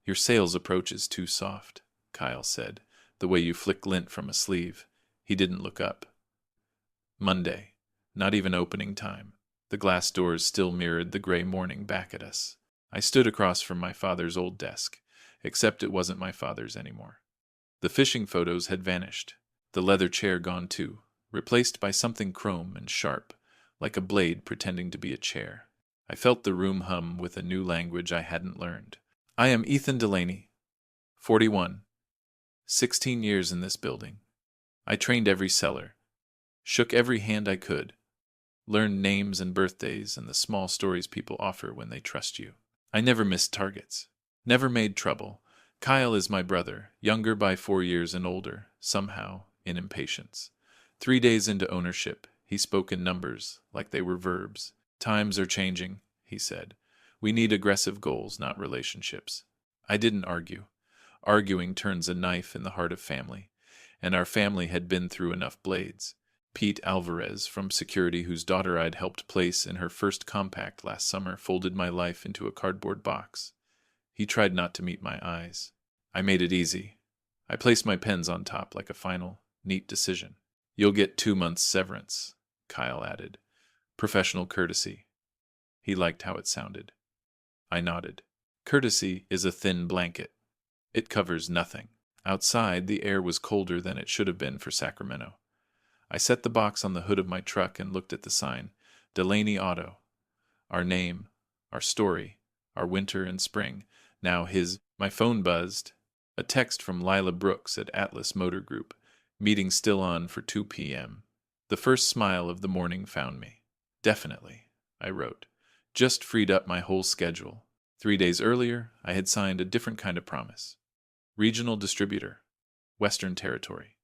Your sales approach is too soft, Kyle said, the way you flick lint from a sleeve. He didn't look up. Monday. Not even opening time. The glass doors still mirrored the gray morning back at us. I stood across from my father's old desk, except it wasn't my father's anymore. The fishing photos had vanished, the leather chair gone too, replaced by something chrome and sharp, like a blade pretending to be a chair. I felt the room hum with a new language I hadn't learned. I am Ethan Delaney, 41, 16 years in this building. I trained every seller, shook every hand I could, learned names and birthdays and the small stories people offer when they trust you. I never missed targets, never made trouble. Kyle is my brother, younger by 4 years and older, somehow, in impatience. 3 days into ownership, he spoke in numbers, like they were verbs. Times are changing, he said. We need aggressive goals, not relationships. I didn't argue. Arguing turns a knife in the heart of family, and our family had been through enough blades. Pete Alvarez, from security whose daughter I'd helped place in her first compact last summer, folded my life into a cardboard box. He tried not to meet my eyes. I made it easy. I placed my pens on top like a final, neat decision. You'll get 2 months severance, Kyle added. Professional courtesy. He liked how it sounded. I nodded. Courtesy is a thin blanket. It covers nothing. Outside, the air was colder than it should have been for Sacramento. I set the box on the hood of my truck and looked at the sign. Delaney Auto. Our name, our story, our winter and spring. Now my phone buzzed. A text from Lila Brooks at Atlas Motor Group. Meeting still on for 2 p.m. The first smile of the morning found me. Definitely, I wrote. Just freed up my whole schedule. 3 days earlier, I had signed a different kind of promise. Regional distributor. Western Territory.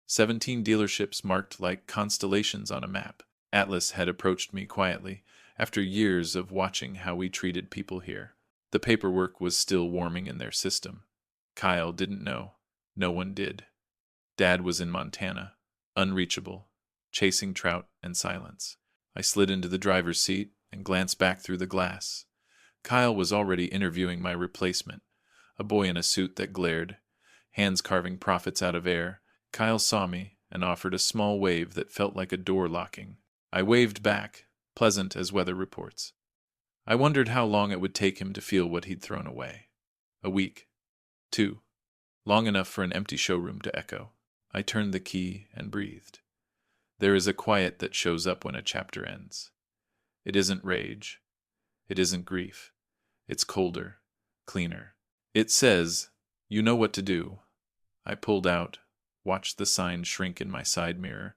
17 dealerships marked like constellations on a map. Atlas had approached me quietly, after years of watching how we treated people here. The paperwork was still warming in their system. Kyle didn't know. No one did. Dad was in Montana, unreachable, chasing trout and silence. I slid into the driver's seat and glanced back through the glass. Kyle was already interviewing my replacement, a boy in a suit that glared, hands carving profits out of air. Kyle saw me and offered a small wave that felt like a door locking. I waved back, pleasant as weather reports. I wondered how long it would take him to feel what he'd thrown away. A week. 2. Long enough for an empty showroom to echo. I turned the key and breathed. There is a quiet that shows up when a chapter ends. It isn't rage. It isn't grief. It's colder, cleaner. It says, you know what to do. I pulled out, watched the sign shrink in my side mirror,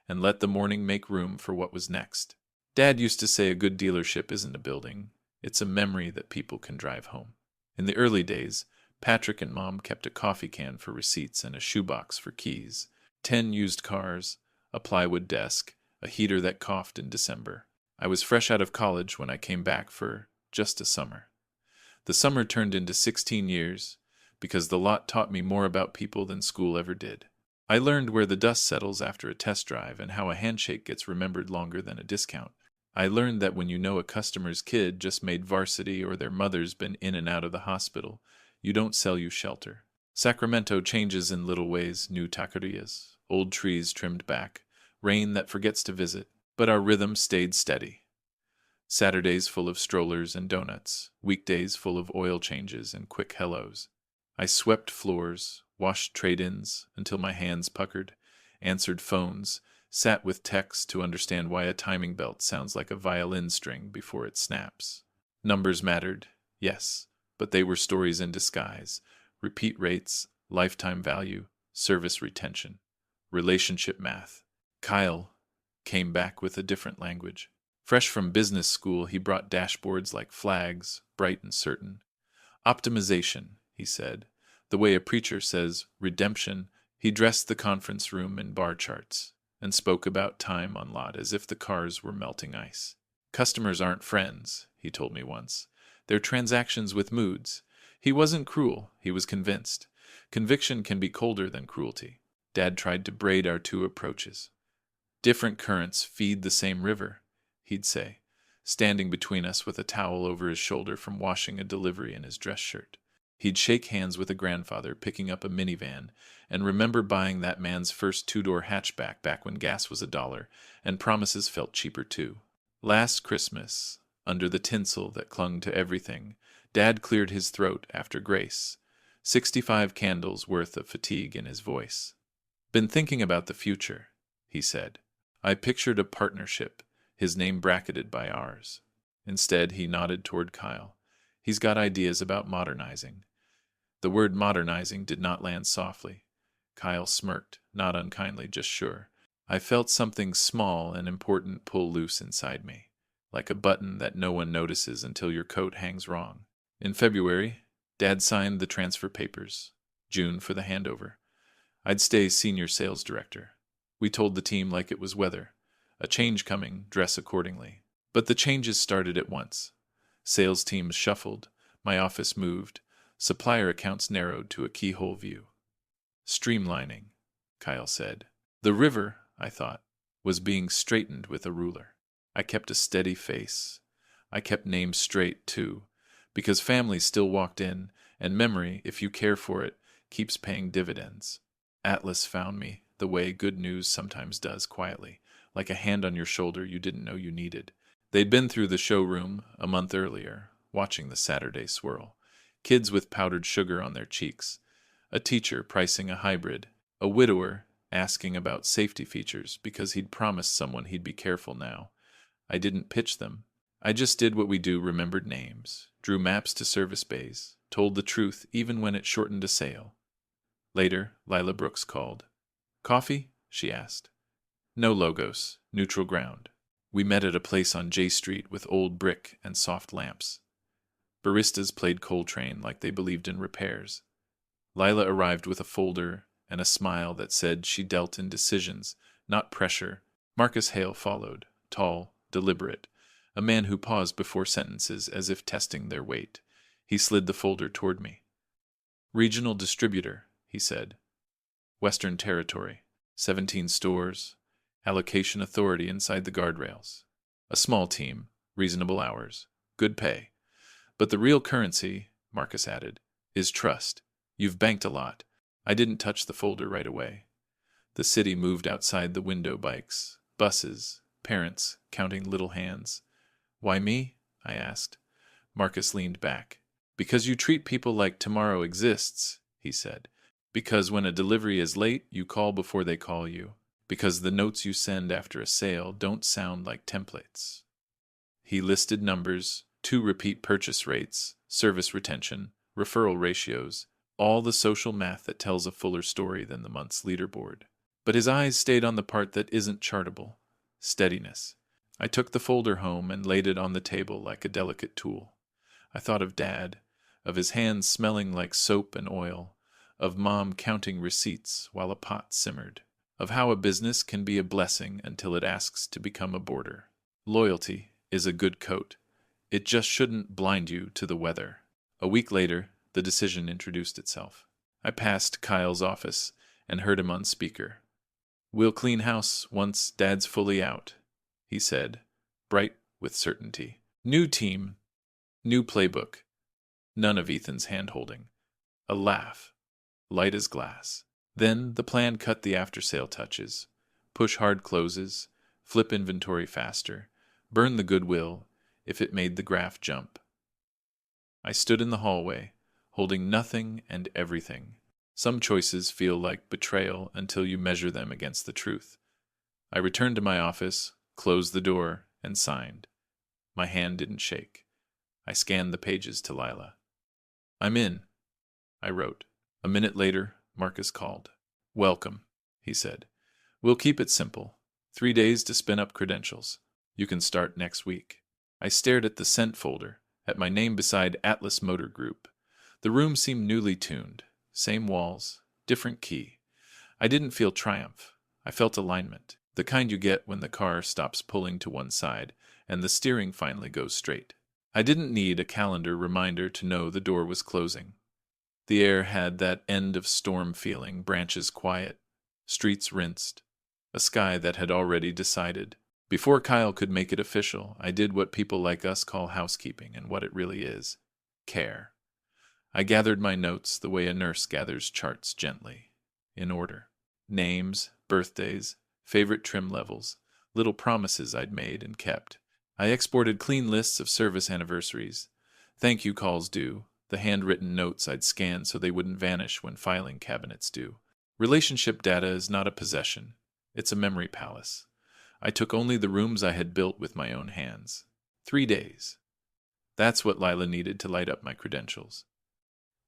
and let the morning make room for what was next. Dad used to say a good dealership isn't a building. It's a memory that people can drive home. In the early days, Patrick and Mom kept a coffee can for receipts and a shoebox for keys, 10 used cars, a plywood desk, a heater that coughed in December. I was fresh out of college when I came back for just a summer. The summer turned into 16 years because the lot taught me more about people than school ever did. I learned where the dust settles after a test drive and how a handshake gets remembered longer than a discount. I learned that when you know a customer's kid just made varsity or their mother's been in and out of the hospital, you don't sell you shelter. Sacramento changes in little ways, new taquerias, old trees trimmed back, rain that forgets to visit, but our rhythm stayed steady. Saturdays full of strollers and donuts, weekdays full of oil changes and quick hellos. I swept floors, washed trade-ins until my hands puckered, answered phones, sat with techs to understand why a timing belt sounds like a violin string before it snaps. Numbers mattered, yes, but they were stories in disguise. Repeat rates, lifetime value, service retention, relationship math. Kyle came back with a different language. Fresh from business school, he brought dashboards like flags, bright and certain. Optimization, he said. The way a preacher says redemption. He dressed the conference room in bar charts and spoke about time on lot as if the cars were melting ice. Customers aren't friends, he told me once. They're transactions with moods. He wasn't cruel, he was convinced. Conviction can be colder than cruelty. Dad tried to braid our two approaches. Different currents feed the same river, he'd say, standing between us with a towel over his shoulder from washing a delivery in his dress shirt. He'd shake hands with a grandfather picking up a minivan and remember buying that man's first two-door hatchback back when gas was $1, and promises felt cheaper too. Last Christmas, under the tinsel that clung to everything, Dad cleared his throat after grace, 65 candles worth of fatigue in his voice. Been thinking about the future, he said. I pictured a partnership, his name bracketed by ours. Instead, he nodded toward Kyle. He's got ideas about modernizing. The word modernizing did not land softly. Kyle smirked, not unkindly, just sure. I felt something small and important pull loose inside me, like a button that no one notices until your coat hangs wrong. In February, Dad signed the transfer papers. June for the handover. I'd stay senior sales director. We told the team like it was weather. A change coming, dress accordingly. But the changes started at once. Sales teams shuffled, my office moved, supplier accounts narrowed to a keyhole view. Streamlining, Kyle said. The river, I thought, was being straightened with a ruler. I kept a steady face. I kept names straight, too, because family still walked in, and memory, if you care for it, keeps paying dividends. Atlas found me, the way good news sometimes does, quietly, like a hand on your shoulder you didn't know you needed. They'd been through the showroom a month earlier, watching the Saturday swirl. Kids with powdered sugar on their cheeks. A teacher pricing a hybrid. A widower asking about safety features because he'd promised someone he'd be careful now. I didn't pitch them. I just did what we do, remembered names, drew maps to service bays, told the truth even when it shortened a sale. Later, Lila Brooks called. Coffee? She asked. No logos, neutral ground. We met at a place on J Street with old brick and soft lamps. Baristas played Coltrane like they believed in repairs. Lila arrived with a folder and a smile that said she dealt in decisions, not pressure. Marcus Hale followed, tall, deliberate, a man who paused before sentences as if testing their weight. He slid the folder toward me. Regional distributor, he said. Western Territory, 17 stores, allocation authority inside the guardrails. A small team, reasonable hours, good pay. But the real currency, Marcus added, is trust. You've banked a lot. I didn't touch the folder right away. The city moved outside the window bikes, buses, parents counting little hands. Why me? I asked. Marcus leaned back. Because you treat people like tomorrow exists, he said. Because when a delivery is late, you call before they call you. Because the notes you send after a sale don't sound like templates. He listed numbers, 2 repeat purchase rates, service retention, referral ratios, all the social math that tells a fuller story than the month's leaderboard. But his eyes stayed on the part that isn't chartable. Steadiness. I took the folder home and laid it on the table like a delicate tool. I thought of Dad, of his hands smelling like soap and oil, of Mom counting receipts while a pot simmered, of how a business can be a blessing until it asks to become a border. Loyalty is a good coat. It just shouldn't blind you to the weather. A week later, the decision introduced itself. I passed Kyle's office and heard him on speaker. We'll clean house once Dad's fully out, he said, bright with certainty. New team, new playbook. None of Ethan's hand-holding. A laugh, light as glass. Then the plan cut the after-sale touches. Push hard closes, flip inventory faster, burn the goodwill if it made the graph jump. I stood in the hallway, holding nothing and everything. Some choices feel like betrayal until you measure them against the truth. I returned to my office, closed the door, and signed. My hand didn't shake. I scanned the pages to Lila. I'm in, I wrote. A minute later, Marcus called. Welcome, he said. We'll keep it simple. 3 days to spin up credentials. You can start next week. I stared at the sent folder, at my name beside Atlas Motor Group. The room seemed newly tuned. Same walls, different key. I didn't feel triumph. I felt alignment, the kind you get when the car stops pulling to one side and the steering finally goes straight. I didn't need a calendar reminder to know the door was closing. The air had that end-of-storm feeling, branches quiet, streets rinsed, a sky that had already decided. Before Kyle could make it official, I did what people like us call housekeeping and what it really is. Care. I gathered my notes the way a nurse gathers charts gently, in order. Names, birthdays, favorite trim levels, little promises I'd made and kept. I exported clean lists of service anniversaries, thank you calls due, the handwritten notes I'd scanned so they wouldn't vanish when filing cabinets do. Relationship data is not a possession, it's a memory palace. I took only the rooms I had built with my own hands. 3 days. That's what Lila needed to light up my credentials.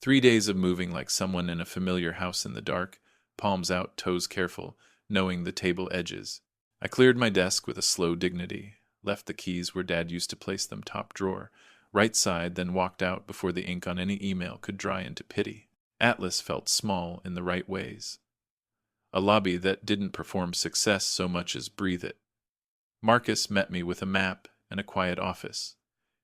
3 days of moving like someone in a familiar house in the dark, palms out, toes careful, knowing the table edges. I cleared my desk with a slow dignity, left the keys where Dad used to place them, top drawer, right side, then walked out before the ink on any email could dry into pity. Atlas felt small in the right ways. A lobby that didn't perform success so much as breathe it. Marcus met me with a map and a quiet office.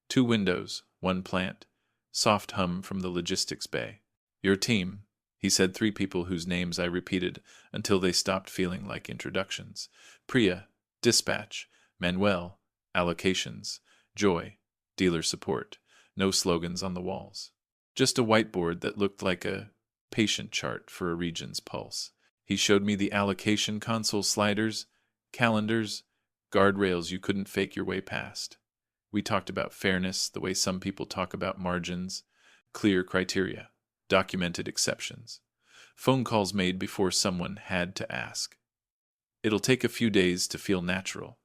2 windows, 1 plant, soft hum from the logistics bay. Your team, he said, 3 people whose names I repeated until they stopped feeling like introductions. Priya, dispatch, Manuel, allocations, Joy, dealer support. No slogans on the walls. Just a whiteboard that looked like a patient chart for a region's pulse. He showed me the allocation console sliders, calendars, guardrails you couldn't fake your way past. We talked about fairness, the way some people talk about margins, clear criteria, documented exceptions. Phone calls made before someone had to ask. It'll take a few days to feel natural,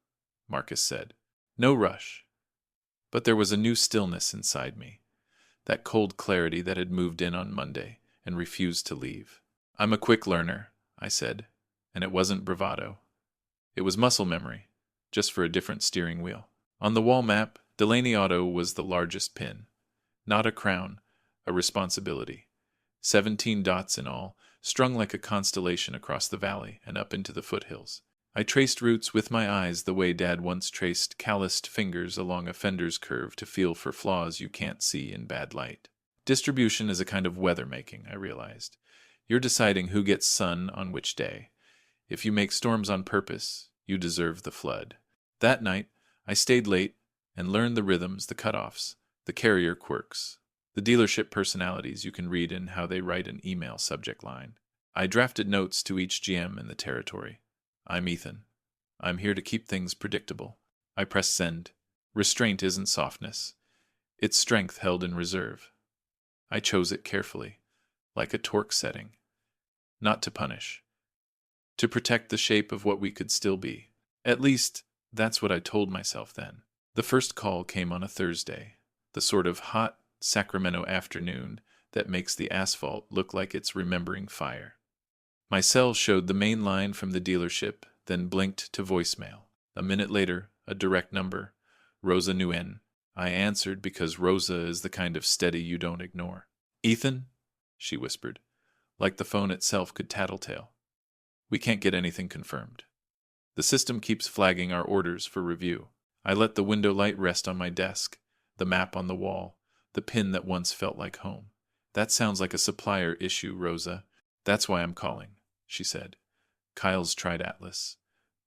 Marcus said. No rush. But there was a new stillness inside me, that cold clarity that had moved in on Monday and refused to leave. I'm a quick learner, I said, and it wasn't bravado. It was muscle memory, just for a different steering wheel. On the wall map, Delaney Auto was the largest pin. Not a crown, a responsibility. 17 dots in all, strung like a constellation across the valley and up into the foothills. I traced routes with my eyes the way Dad once traced calloused fingers along a fender's curve to feel for flaws you can't see in bad light. Distribution is a kind of weather-making, I realized. You're deciding who gets sun on which day. If you make storms on purpose, you deserve the flood. That night, I stayed late and learned the rhythms, the cutoffs, the carrier quirks, the dealership personalities you can read in how they write an email subject line. I drafted notes to each GM in the territory. I'm Ethan. I'm here to keep things predictable. I pressed send. Restraint isn't softness. It's strength held in reserve. I chose it carefully, like a torque setting. Not to punish. To protect the shape of what we could still be. At least, that's what I told myself then. The first call came on a Thursday, the sort of hot Sacramento afternoon that makes the asphalt look like it's remembering fire. My cell showed the main line from the dealership, then blinked to voicemail. A minute later, a direct number, Rosa Nguyen. I answered because Rosa is the kind of steady you don't ignore. Ethan? She whispered, like the phone itself could tattletale. We can't get anything confirmed. The system keeps flagging our orders for review. I let the window light rest on my desk, the map on the wall, the pin that once felt like home. That sounds like a supplier issue, Rosa. That's why I'm calling, she said. Kyle's tried Atlas,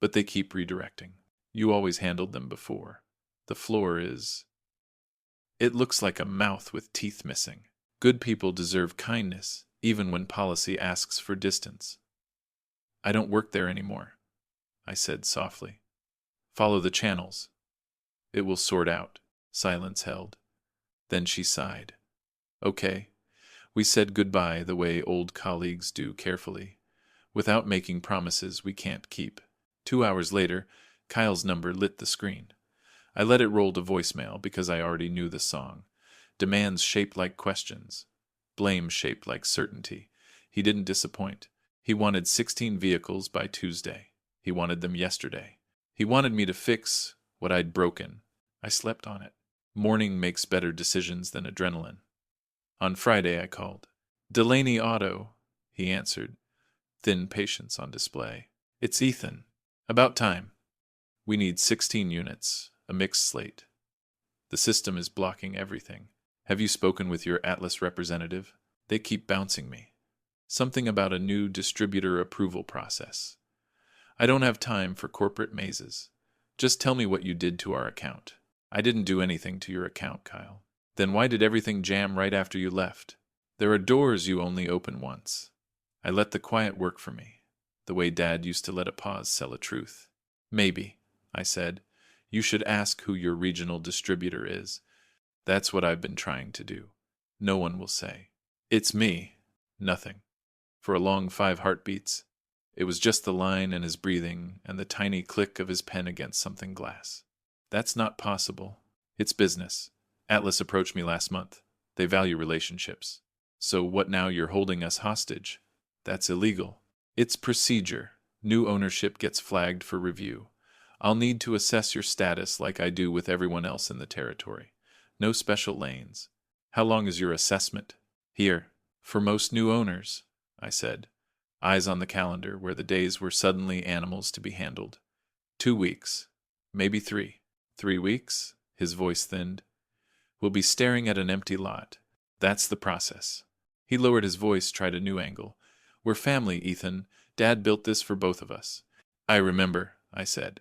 but they keep redirecting. You always handled them before. The floor is... It looks like a mouth with teeth missing. Good people deserve kindness, even when policy asks for distance. I don't work there anymore, I said softly. Follow the channels. It will sort out. Silence held. Then she sighed. Okay. We said goodbye the way old colleagues do, carefully, without making promises we can't keep. 2 hours later, Kyle's number lit the screen. I let it roll to voicemail because I already knew the song. Demands shaped like questions. Blame shaped like certainty. He didn't disappoint. He wanted 16 vehicles by Tuesday. He wanted them yesterday. He wanted me to fix what I'd broken. I slept on it. Morning makes better decisions than adrenaline. On Friday I called. Delaney Auto, he answered, thin patience on display. It's Ethan. About time. We need 16 units, a mixed slate. The system is blocking everything. Have you spoken with your Atlas representative? They keep bouncing me. Something about a new distributor approval process. I don't have time for corporate mazes. Just tell me what you did to our account. I didn't do anything to your account, Kyle. Then why did everything jam right after you left? There are doors you only open once. I let the quiet work for me, the way Dad used to let a pause sell a truth. Maybe, I said, you should ask who your regional distributor is. That's what I've been trying to do. No one will say. It's me. Nothing. For a long 5 heartbeats, it was just the line and his breathing and the tiny click of his pen against something glass. That's not possible. It's business. Atlas approached me last month. They value relationships. So what now? You're holding us hostage? That's illegal. It's procedure. New ownership gets flagged for review. I'll need to assess your status like I do with everyone else in the territory. No special lanes. How long is your assessment? Here. For most new owners, I said, eyes on the calendar where the days were suddenly animals to be handled. 2 weeks. Maybe 3. 3 weeks? His voice thinned. We'll be staring at an empty lot. That's the process. He lowered his voice, tried a new angle. We're family, Ethan. Dad built this for both of us. I remember, I said.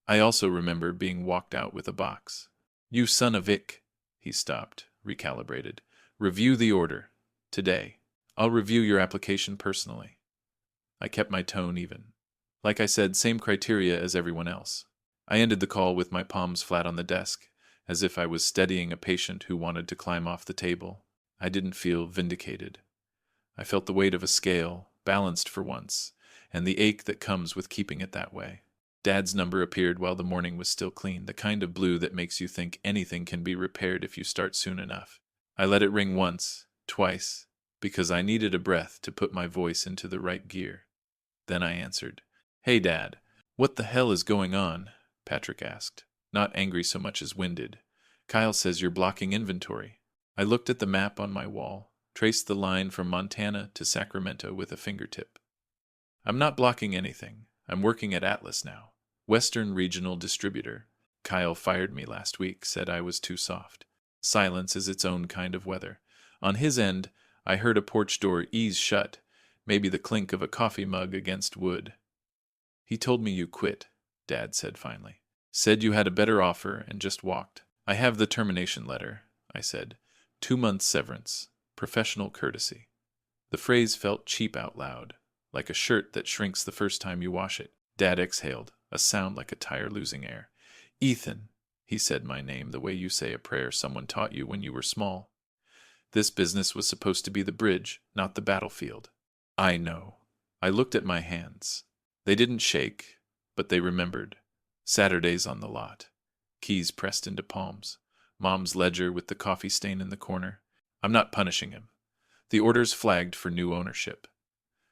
I also remember being walked out with a box. You son of Ick. He stopped, recalibrated. Review the order. Today. I'll review your application personally. I kept my tone even. Like I said, same criteria as everyone else. I ended the call with my palms flat on the desk, as if I was steadying a patient who wanted to climb off the table. I didn't feel vindicated. I felt the weight of a scale, balanced for once, and the ache that comes with keeping it that way. Dad's number appeared while the morning was still clean, the kind of blue that makes you think anything can be repaired if you start soon enough. I let it ring once, twice, because I needed a breath to put my voice into the right gear. Then I answered. Hey, Dad, what the hell is going on? Patrick asked, not angry so much as winded. Kyle says you're blocking inventory. I looked at the map on my wall, traced the line from Montana to Sacramento with a fingertip. I'm not blocking anything. I'm working at Atlas now. Western Regional Distributor. Kyle fired me last week, said I was too soft. Silence is its own kind of weather. On his end, I heard a porch door ease shut, maybe the clink of a coffee mug against wood. He told me you quit, Dad said finally. Said you had a better offer and just walked. I have the termination letter, I said. 2 months severance. Professional courtesy. The phrase felt cheap out loud, like a shirt that shrinks the first time you wash it. Dad exhaled, a sound like a tire losing air. Ethan, he said my name the way you say a prayer someone taught you when you were small. This business was supposed to be the bridge, not the battlefield. I know. I looked at my hands. They didn't shake, but they remembered. Saturdays on the lot. Keys pressed into palms. Mom's ledger with the coffee stain in the corner. I'm not punishing him. The order's flagged for new ownership.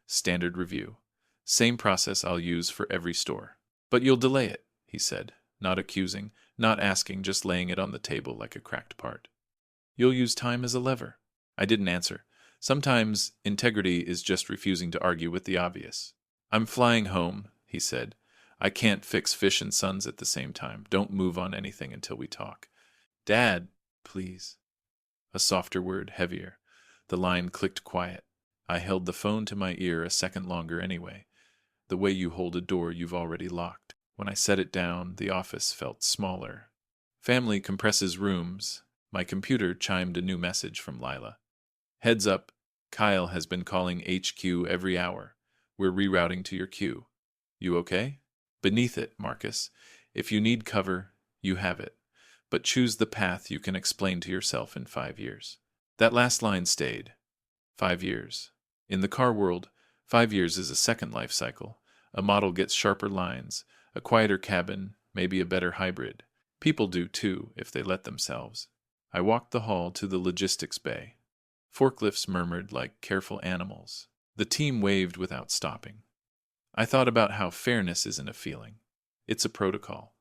Standard review. Same process I'll use for every store. But you'll delay it, he said, not accusing, not asking, just laying it on the table like a cracked part. You'll use time as a lever. I didn't answer. Sometimes integrity is just refusing to argue with the obvious. I'm flying home, he said. I can't fix Fish and Sons at the same time. Don't move on anything until we talk. Dad, please. A softer word, heavier. The line clicked quiet. I held the phone to my ear a second longer anyway, the way you hold a door you've already locked. When I set it down, the office felt smaller. Family compresses rooms. My computer chimed a new message from Lila. Heads up, Kyle has been calling HQ every hour. We're rerouting to your queue. You okay? Beneath it, Marcus. If you need cover, you have it. But choose the path you can explain to yourself in 5 years. That last line stayed. 5 years. In the car world, 5 years is a second life cycle. A model gets sharper lines, a quieter cabin, maybe a better hybrid. People do too, if they let themselves. I walked the hall to the logistics bay. Forklifts murmured like careful animals. The team waved without stopping. I thought about how fairness isn't a feeling. It's a protocol.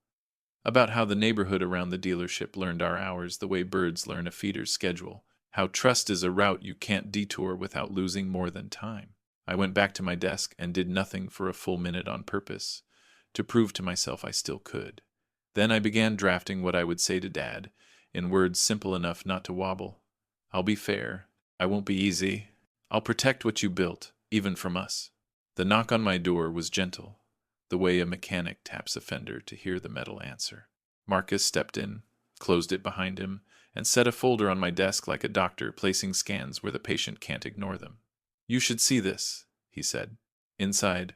About how the neighborhood around the dealership learned our hours the way birds learn a feeder's schedule. How trust is a route you can't detour without losing more than time. I went back to my desk and did nothing for a full minute on purpose, to prove to myself I still could. Then I began drafting what I would say to Dad, in words simple enough not to wobble. I'll be fair. I won't be easy. I'll protect what you built, even from us. The knock on my door was gentle, the way a mechanic taps a fender to hear the metal answer. Marcus stepped in, closed it behind him, and set a folder on my desk like a doctor placing scans where the patient can't ignore them. "You should see this," he said. Inside,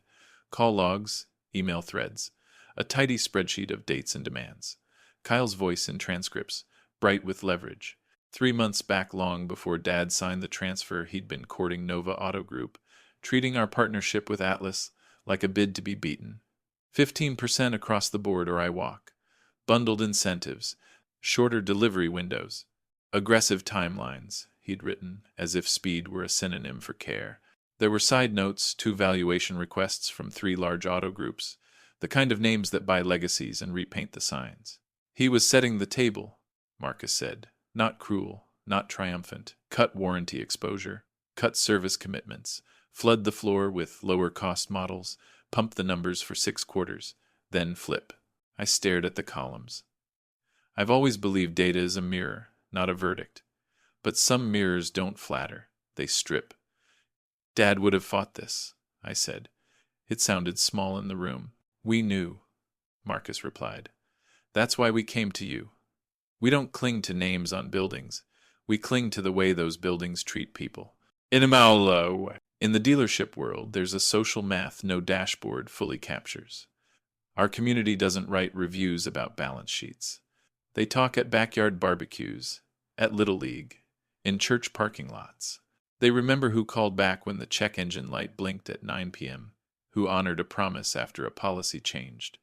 call logs, email threads, a tidy spreadsheet of dates and demands. Kyle's voice in transcripts, bright with leverage. 3 months back, long before Dad signed the transfer, he'd been courting Nova Auto Group, treating our partnership with Atlas like a bid to be beaten. 15% across the board or I walk. Bundled incentives, shorter delivery windows, aggressive timelines, he'd written, as if speed were a synonym for care. There were side notes, 2 valuation requests from 3 large auto groups, the kind of names that buy legacies and repaint the signs. He was setting the table, Marcus said. Not cruel, not triumphant. Cut warranty exposure, cut service commitments, flood the floor with lower-cost models, pump the numbers for 6 quarters, then flip. I stared at the columns. I've always believed data is a mirror, not a verdict. But some mirrors don't flatter, they strip. Dad would have fought this, I said. It sounded small in the room. We knew, Marcus replied. That's why we came to you. We don't cling to names on buildings. We cling to the way those buildings treat people. In the dealership world, there's a social math no dashboard fully captures. Our community doesn't write reviews about balance sheets. They talk at backyard barbecues, at Little League, in church parking lots. They remember who called back when the check engine light blinked at 9 p.m., who honored a promise after a policy changed.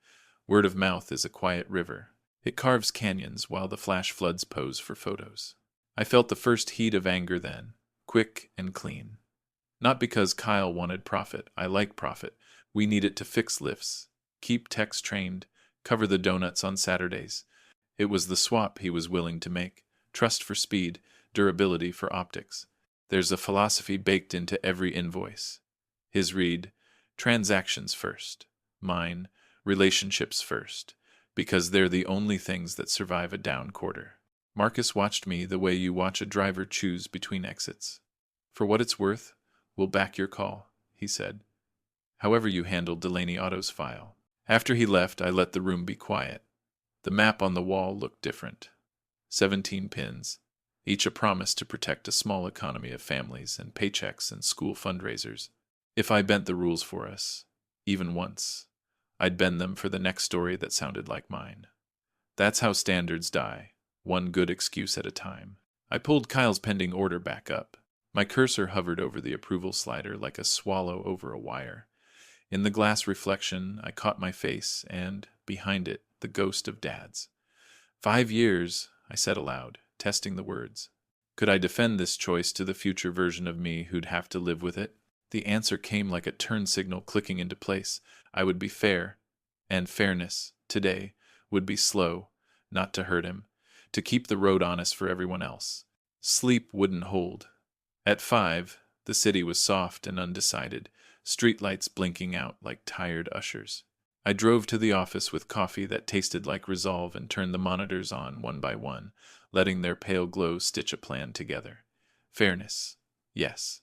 Word of mouth is a quiet river. It carves canyons while the flash floods pose for photos. I felt the first heat of anger then, quick and clean. Not because Kyle wanted profit. I like profit. We need it to fix lifts, keep techs trained, cover the donuts on Saturdays. It was the swap he was willing to make. Trust for speed, durability for optics. There's a philosophy baked into every invoice. His read, transactions first. Mine, relationships first. Because they're the only things that survive a down quarter. Marcus watched me the way you watch a driver choose between exits. For what it's worth, we'll back your call, he said. However you handled Delaney Auto's file. After he left, I let the room be quiet. The map on the wall looked different. 17 pins, each a promise to protect a small economy of families and paychecks and school fundraisers. If I bent the rules for us, even once, I'd bend them for the next story that sounded like mine. That's how standards die, one good excuse at a time. I pulled Kyle's pending order back up. My cursor hovered over the approval slider like a swallow over a wire. In the glass reflection, I caught my face and, behind it, the ghost of Dad's. 5 years, I said aloud, testing the words. Could I defend this choice to the future version of me who'd have to live with it? The answer came like a turn signal clicking into place. I would be fair, and fairness, today, would be slow, not to hurt him, to keep the road honest for everyone else. Sleep wouldn't hold. At 5, the city was soft and undecided, streetlights blinking out like tired ushers. I drove to the office with coffee that tasted like resolve and turned the monitors on one by one, letting their pale glow stitch a plan together. Fairness, yes.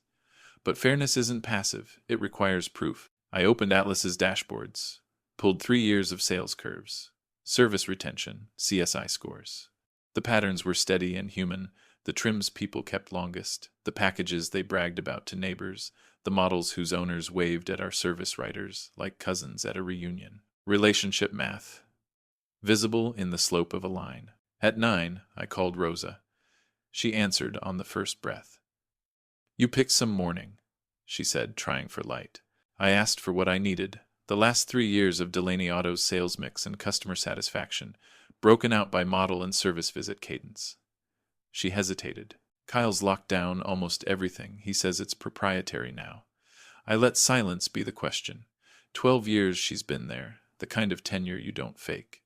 But fairness isn't passive, it requires proof. I opened Atlas's dashboards, pulled 3 years of sales curves, service retention, CSI scores. The patterns were steady and human, the trims people kept longest, the packages they bragged about to neighbors, the models whose owners waved at our service writers like cousins at a reunion. Relationship math, visible in the slope of a line. At 9, I called Rosa. She answered on the first breath. You pick some morning, she said, trying for light. I asked for what I needed. The last 3 years of Delaney Auto's sales mix and customer satisfaction, broken out by model and service visit cadence. She hesitated. Kyle's locked down almost everything. He says it's proprietary now. I let silence be the question. 12 years she's been there, the kind of tenure you don't fake.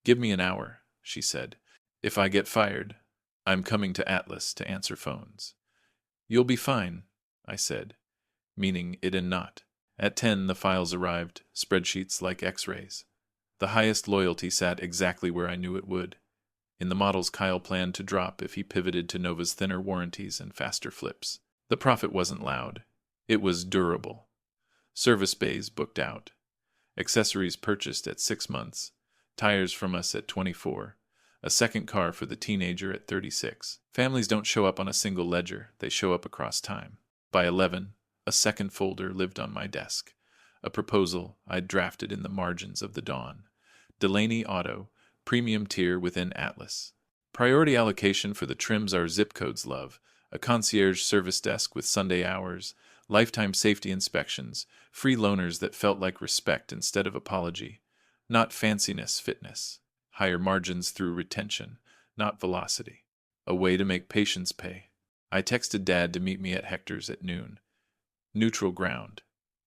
Give me an hour, she said. If I get fired, I'm coming to Atlas to answer phones. You'll be fine, I said, meaning it and not. At 10, the files arrived, spreadsheets like x-rays. The highest loyalty sat exactly where I knew it would. In the models Kyle planned to drop if he pivoted to Nova's thinner warranties and faster flips. The profit wasn't loud. It was durable. Service bays booked out. Accessories purchased at 6 months. Tires from us at 24. A second car for the teenager at 36. Families don't show up on a single ledger, they show up across time. By 11, a second folder lived on my desk. A proposal I'd drafted in the margins of the dawn. Delaney Auto, premium tier within Atlas. Priority allocation for the trims our zip codes love. A concierge service desk with Sunday hours, lifetime safety inspections, free loaners that felt like respect instead of apology. Not fanciness, fitness. Higher margins through retention, not velocity. A way to make patience pay. I texted Dad to meet me at Hector's at noon. Neutral ground.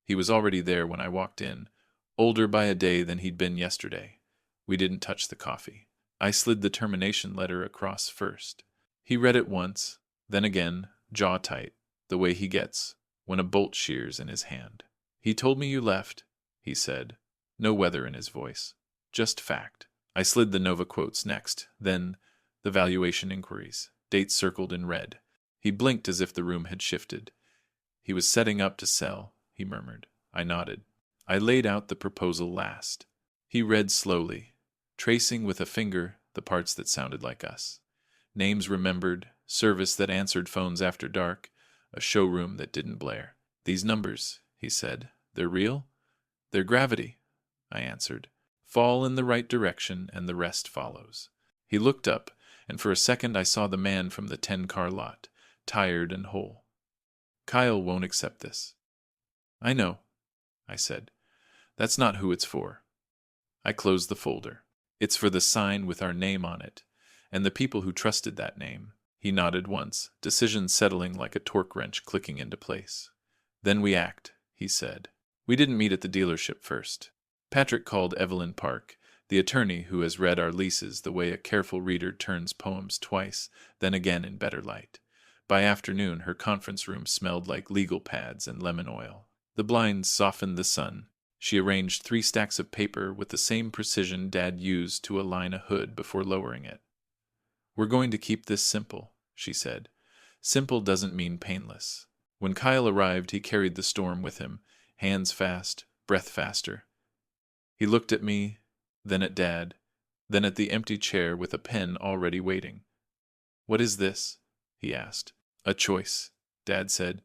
He was already there when I walked in, older by a day than he'd been yesterday. We didn't touch the coffee. I slid the termination letter across first. He read it once, then again, jaw tight, the way he gets when a bolt shears in his hand. He told me you left, he said, no weather in his voice, just fact. I slid the Nova quotes next, then the valuation inquiries, dates circled in red. He blinked as if the room had shifted. He was setting up to sell, he murmured. I nodded. I laid out the proposal last. He read slowly, tracing with a finger the parts that sounded like us. Names remembered, service that answered phones after dark, a showroom that didn't blare. These numbers, he said, they're real? They're gravity, I answered. Fall in the right direction and the rest follows. He looked up, and for a second I saw the man from the 10-car lot, tired and whole. Kyle won't accept this. I know, I said. That's not who it's for. I closed the folder. It's for the sign with our name on it, and the people who trusted that name. He nodded once, decision settling like a torque wrench clicking into place. Then we act, he said. We didn't meet at the dealership first. Patrick called Evelyn Park, the attorney who has read our leases the way a careful reader turns poems twice, then again in better light. By afternoon, her conference room smelled like legal pads and lemon oil. The blinds softened the sun. She arranged 3 stacks of paper with the same precision Dad used to align a hood before lowering it. We're going to keep this simple, she said. Simple doesn't mean painless. When Kyle arrived, he carried the storm with him, hands fast, breath faster. He looked at me, then at Dad, then at the empty chair with a pen already waiting. What is this? He asked. A choice, Dad said.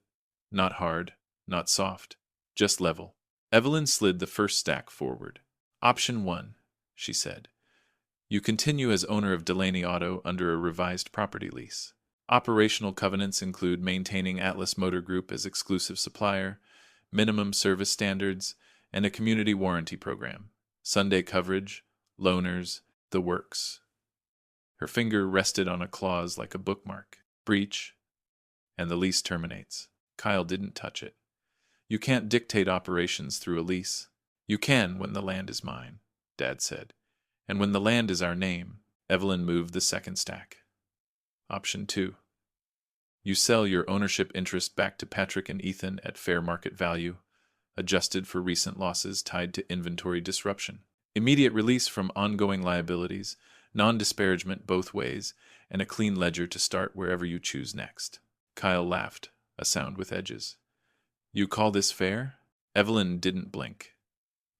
Not hard, not soft, just level. Evelyn slid the first stack forward. Option 1, she said. You continue as owner of Delaney Auto under a revised property lease. Operational covenants include maintaining Atlas Motor Group as exclusive supplier, minimum service standards, and a community warranty program. Sunday coverage, loaners, the works. Her finger rested on a clause like a bookmark. Breach, and the lease terminates. Kyle didn't touch it. You can't dictate operations through a lease. You can when the land is mine, Dad said. And when the land is our name, Evelyn moved the second stack. Option 2. You sell your ownership interest back to Patrick and Ethan at fair market value, adjusted for recent losses tied to inventory disruption. Immediate release from ongoing liabilities, non-disparagement both ways, and a clean ledger to start wherever you choose next. Kyle laughed, a sound with edges. You call this fair? Evelyn didn't blink.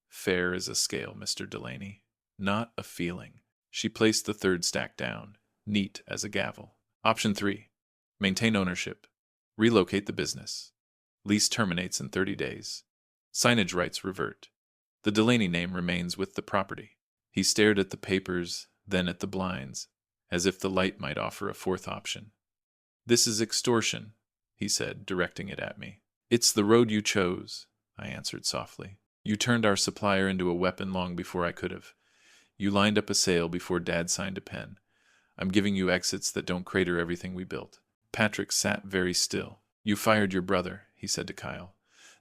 Fair is a scale, Mr. Delaney, not a feeling. She placed the third stack down, neat as a gavel. Option 3. Maintain ownership. Relocate the business. Lease terminates in 30 days. Signage rights revert. The Delaney name remains with the property. He stared at the papers, then at the blinds, as if the light might offer a fourth option. This is extortion, he said, directing it at me. It's the road you chose, I answered softly. You turned our supplier into a weapon long before I could have. You lined up a sale before Dad signed a pen. I'm giving you exits that don't crater everything we built. Patrick sat very still. You fired your brother, he said to Kyle,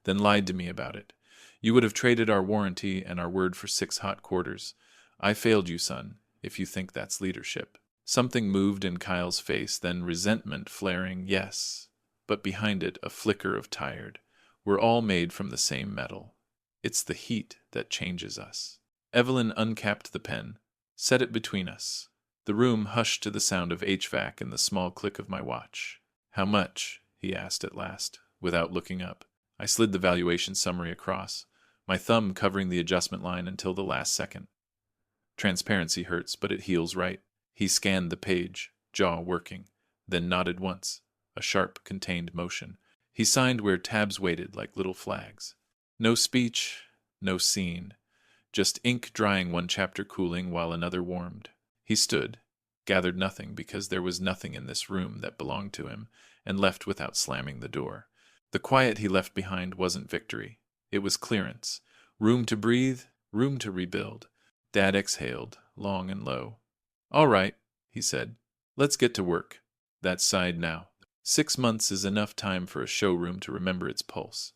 then lied to me about it. You would have traded our warranty and our word for 6 hot quarters. I failed you, son, if you think that's leadership. Something moved in Kyle's face, then resentment flaring, yes, but behind it a flicker of tired. We're all made from the same metal. It's the heat that changes us. Evelyn uncapped the pen, set it between us. The room hushed to the sound of HVAC and the small click of my watch. How much? He asked at last, without looking up. I slid the valuation summary across, my thumb covering the adjustment line until the last second. Transparency hurts, but it heals right. He scanned the page, jaw working, then nodded once, a sharp, contained motion. He signed where tabs waited like little flags. No speech, no scene, just ink drying one chapter cooling while another warmed. He stood, gathered nothing because there was nothing in this room that belonged to him, and left without slamming the door. The quiet he left behind wasn't victory. It was clearance. Room to breathe, room to rebuild. Dad exhaled, long and low. "All right," he said. "Let's get to work." That sighed now. 6 months is enough time for a showroom to remember its pulse.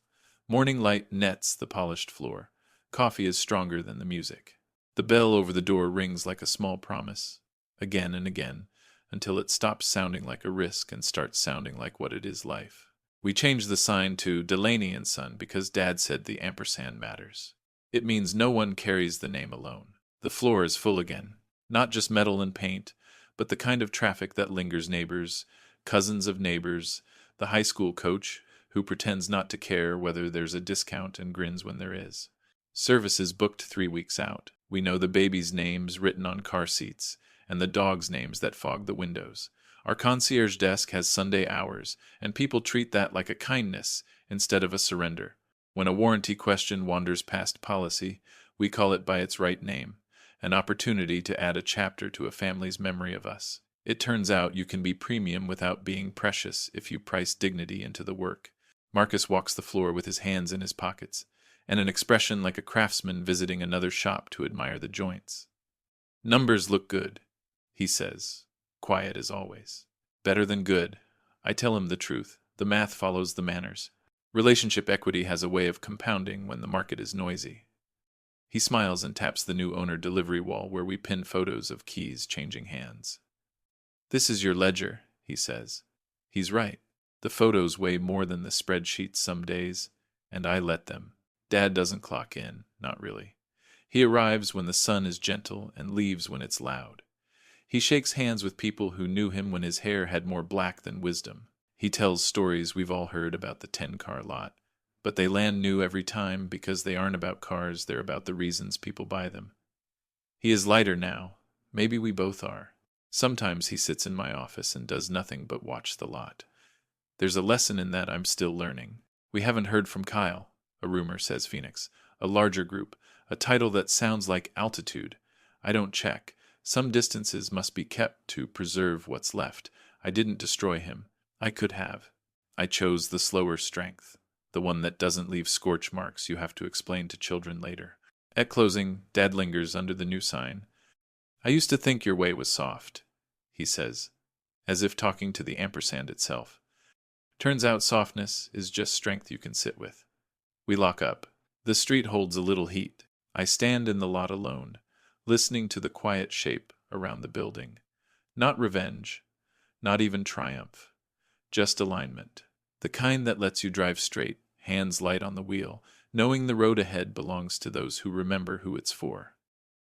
Morning light nets the polished floor. Coffee is stronger than the music. The bell over the door rings like a small promise, again and again, until it stops sounding like a risk and starts sounding like what it is life. We change the sign to Delaney and Son because Dad said the ampersand matters. It means no one carries the name alone. The floor is full again. Not just metal and paint, but the kind of traffic that lingers: neighbors, cousins of neighbors, the high school coach who pretends not to care whether there's a discount and grins when there is. Services booked 3 weeks out. We know the babies' names written on car seats and the dogs' names that fog the windows. Our concierge desk has Sunday hours, and people treat that like a kindness instead of a surrender. When a warranty question wanders past policy, we call it by its right name, an opportunity to add a chapter to a family's memory of us. It turns out you can be premium without being precious if you price dignity into the work. Marcus walks the floor with his hands in his pockets, and an expression like a craftsman visiting another shop to admire the joints. "Numbers look good," he says, quiet as always. "Better than good." I tell him the truth. The math follows the manners. Relationship equity has a way of compounding when the market is noisy. He smiles and taps the new owner delivery wall where we pin photos of keys changing hands. "This is your ledger," he says. He's right. The photos weigh more than the spreadsheets some days, and I let them. Dad doesn't clock in, not really. He arrives when the sun is gentle and leaves when it's loud. He shakes hands with people who knew him when his hair had more black than wisdom. He tells stories we've all heard about the 10-car lot, but they land new every time because they aren't about cars, they're about the reasons people buy them. He is lighter now. Maybe we both are. Sometimes he sits in my office and does nothing but watch the lot. There's a lesson in that I'm still learning. "We haven't heard from Kyle," a rumor says Phoenix. A larger group, a title that sounds like altitude. I don't check. Some distances must be kept to preserve what's left. I didn't destroy him. I could have. I chose the slower strength, the one that doesn't leave scorch marks you have to explain to children later. At closing, Dad lingers under the new sign. "I used to think your way was soft," he says, as if talking to the ampersand itself. Turns out softness is just strength you can sit with. We lock up. The street holds a little heat. I stand in the lot alone, listening to the quiet shape around the building. Not revenge, not even triumph, just alignment. The kind that lets you drive straight, hands light on the wheel, knowing the road ahead belongs to those who remember who it's for.